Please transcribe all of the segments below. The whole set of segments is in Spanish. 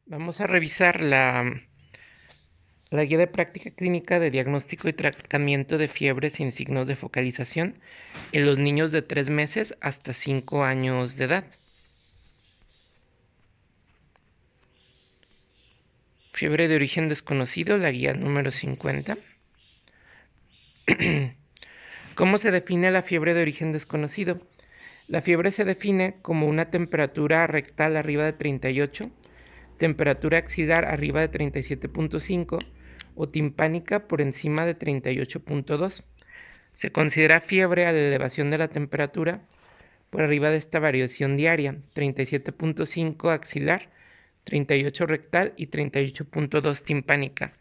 Vamos a revisar la guía de práctica clínica de diagnóstico y tratamiento de fiebre sin signos de focalización en los niños de 3 meses hasta 5 años de edad. Fiebre de origen desconocido, la guía número 50. ¿Cómo se define la fiebre de origen desconocido? La fiebre se define como una temperatura rectal arriba de 38, temperatura axilar arriba de 37.5 o timpánica por encima de 38.2. Se considera fiebre a la elevación de la temperatura por arriba de esta variación diaria: 37.5 axilar, 38 rectal y 38.2 timpánica.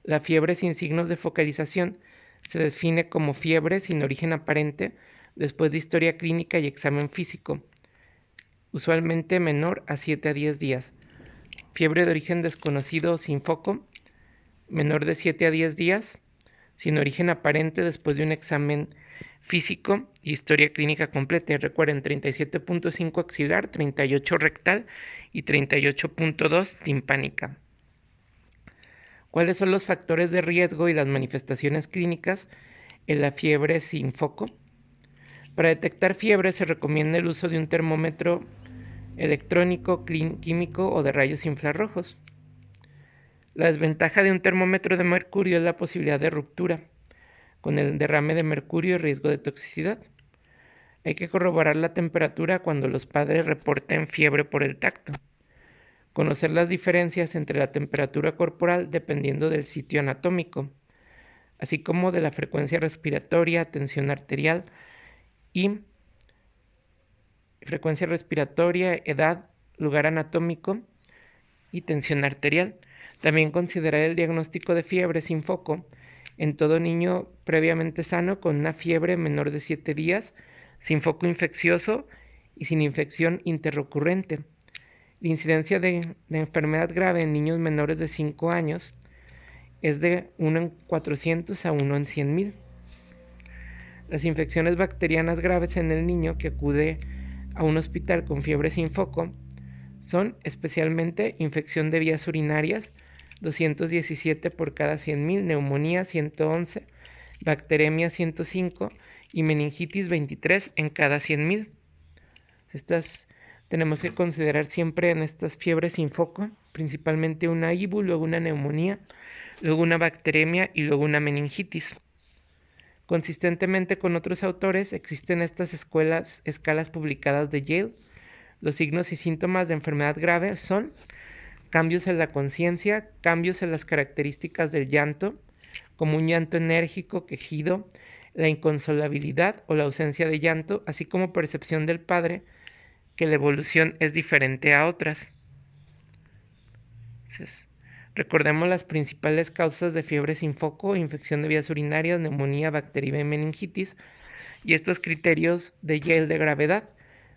La fiebre sin signos de focalización se define como fiebre sin origen aparente después de historia clínica y examen físico, usualmente menor a 7 a 10 días. Fiebre de origen desconocido sin foco, menor de 7 a 10 días, sin origen aparente después de un examen físico y historia clínica completa. Y recuerden, 37.5 axilar, 38 rectal y 38.2 timpánica. ¿Cuáles son los factores de riesgo y las manifestaciones clínicas en la fiebre sin foco? Para detectar fiebre se recomienda el uso de un termómetro electrónico, químico o de rayos infrarrojos. La desventaja de un termómetro de mercurio es la posibilidad de ruptura, con el derrame de mercurio y riesgo de toxicidad. Hay que corroborar la temperatura cuando los padres reporten fiebre por el tacto. Conocer las diferencias entre la temperatura corporal dependiendo del sitio anatómico, así como de la frecuencia respiratoria, tensión arterial y edad, lugar anatómico y tensión arterial. También considerar el diagnóstico de fiebre sin foco en todo niño previamente sano con una fiebre menor de 7 días, sin foco infeccioso y sin infección interrecurrente. La incidencia de enfermedad grave en niños menores de 5 años es de 1 en 400 a 1 en 100,000. Las infecciones bacterianas graves en el niño que acude a un hospital con fiebre sin foco son especialmente infección de vías urinarias, 217 por cada 100,000, neumonía 111, bacteremia 105 y meningitis 23 en cada 100,000. Estas tenemos que considerar siempre en estas fiebres sin foco, principalmente una IBU, luego una neumonía, luego una bacteremia y luego una meningitis. Consistentemente con otros autores, existen estas escalas publicadas de Yale. Los signos y síntomas de enfermedad grave son cambios en la conciencia, cambios en las características del llanto, como un llanto enérgico, quejido, la inconsolabilidad o la ausencia de llanto, así como percepción del padre que la evolución es diferente a otras. Entonces, recordemos las principales causas de fiebre sin foco: infección de vías urinarias, neumonía, bacteria y meningitis, y estos criterios de Yale de gravedad,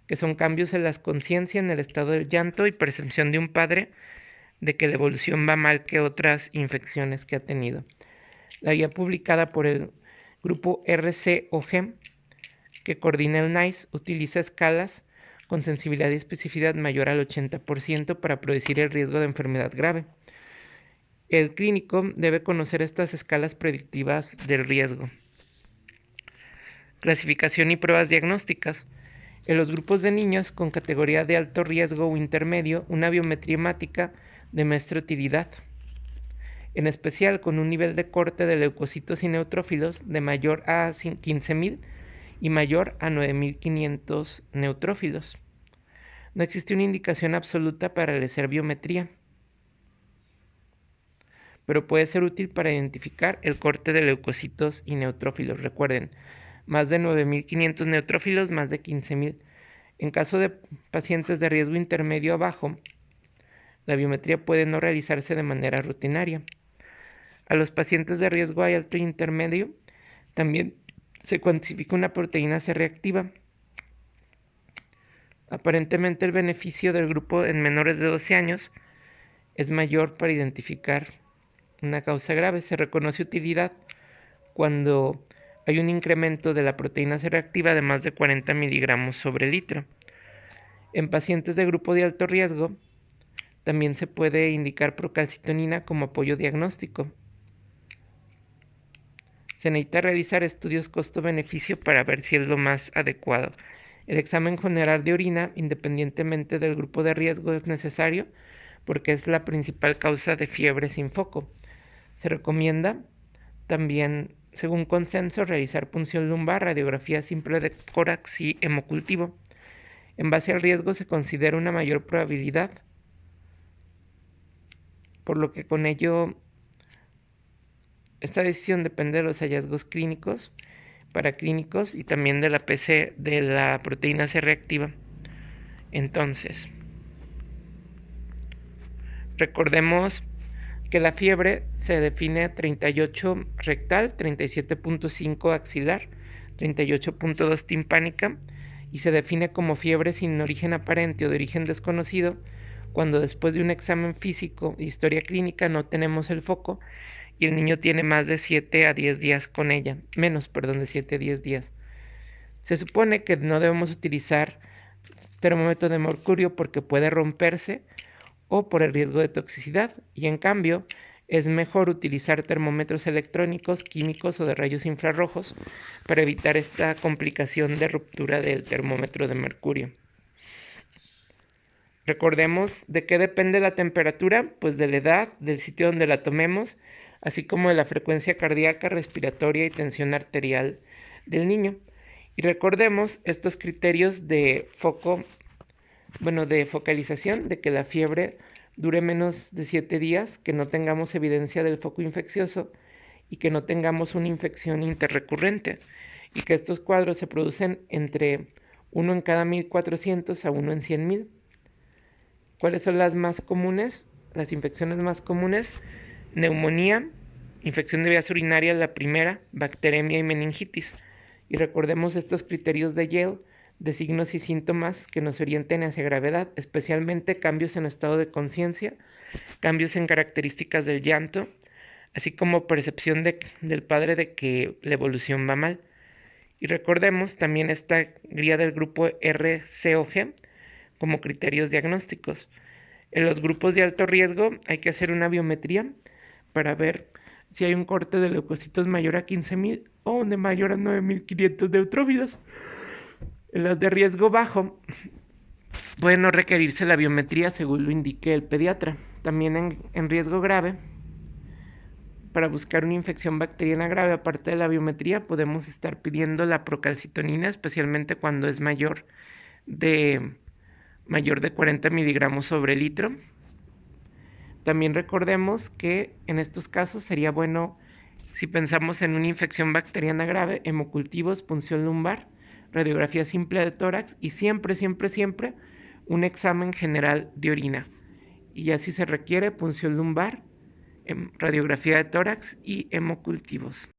que son cambios en la conciencia, en el estado del llanto y percepción de un padre de que la evolución va mal que otras infecciones que ha tenido. La guía publicada por el grupo RCOG, que coordina el NICE, utiliza escalas con sensibilidad y especificidad mayor al 80% para predecir el riesgo de enfermedad grave. El clínico debe conocer estas escalas predictivas del riesgo. Clasificación y pruebas diagnósticas. En los grupos de niños con categoría de alto riesgo o intermedio, una biometría hemática demuestra utilidad, en especial con un nivel de corte de leucocitos y neutrófilos de mayor a 15,000 y mayor a 9,500 neutrófilos. No existe una indicación absoluta para realizar biometría, pero puede ser útil para identificar el corte de leucocitos y neutrófilos. Recuerden, más de 9,500 neutrófilos, más de 15,000. En caso de pacientes de riesgo intermedio a bajo, la biometría puede no realizarse de manera rutinaria. A los pacientes de riesgo alto e intermedio también se cuantifica una proteína C reactiva. Aparentemente el beneficio del grupo en menores de 12 años es mayor para identificar una causa grave. Se reconoce utilidad cuando hay un incremento de la proteína C reactiva de más de 40 miligramos sobre litro. En pacientes de grupo de alto riesgo, También se puede indicar procalcitonina como apoyo diagnóstico. Se necesita realizar estudios costo-beneficio para ver si es lo más adecuado. El examen general de orina, independientemente del grupo de riesgo, es necesario porque es la principal causa de fiebre sin foco. Se recomienda también, según consenso, realizar punción lumbar, radiografía simple de tórax y hemocultivo. En base al riesgo se considera una mayor probabilidad, por lo que con ello esta decisión depende de los hallazgos clínicos, paraclínicos y también de la PC de la proteína C reactiva. Entonces, recordemos que la fiebre se define 38 rectal, 37.5 axilar, 38.2 timpánica y se define como fiebre sin origen aparente o de origen desconocido cuando después de un examen físico e historia clínica no tenemos el foco y el niño tiene más de 7 a 10 días con ella, de 7 a 10 días. Se supone que no debemos utilizar termómetro de mercurio porque puede romperse o por el riesgo de toxicidad, y en cambio es mejor utilizar termómetros electrónicos, químicos o de rayos infrarrojos para evitar esta complicación de ruptura del termómetro de mercurio. Recordemos de qué depende la temperatura, pues de la edad, del sitio donde la tomemos, así como de la frecuencia cardíaca, respiratoria y tensión arterial del niño. Y recordemos estos criterios de de focalización, de que la fiebre dure menos de 7 días, que no tengamos evidencia del foco infeccioso y que no tengamos una infección interrecurrente, y que estos cuadros se producen entre 1 en cada 1400 a 1 en 100,000. ¿Cuáles son las más comunes? Las infecciones más comunes: neumonía, infección de vías urinarias, la primera, bacteremia y meningitis. Y recordemos estos criterios de Yale de signos y síntomas que nos orienten hacia gravedad, especialmente cambios en estado de conciencia, cambios en características del llanto, así como percepción del padre de que la evolución va mal. Y recordemos también esta guía del grupo RCOG como criterios diagnósticos. En los grupos de alto riesgo hay que hacer una biometría para ver si hay un corte de leucocitos mayor a 15,000 o de mayor a 9,500 neutrófilos. En las de riesgo bajo puede no requerirse la biometría según lo indique el pediatra. También en riesgo grave, para buscar una infección bacteriana grave, aparte de la biometría, podemos estar pidiendo la procalcitonina, especialmente cuando es mayor de 40 miligramos sobre litro. También recordemos que en estos casos sería bueno, si pensamos en una infección bacteriana grave, hemocultivos, punción lumbar, radiografía simple de tórax y siempre un examen general de orina. Y ya si se requiere, punción lumbar, radiografía de tórax y hemocultivos.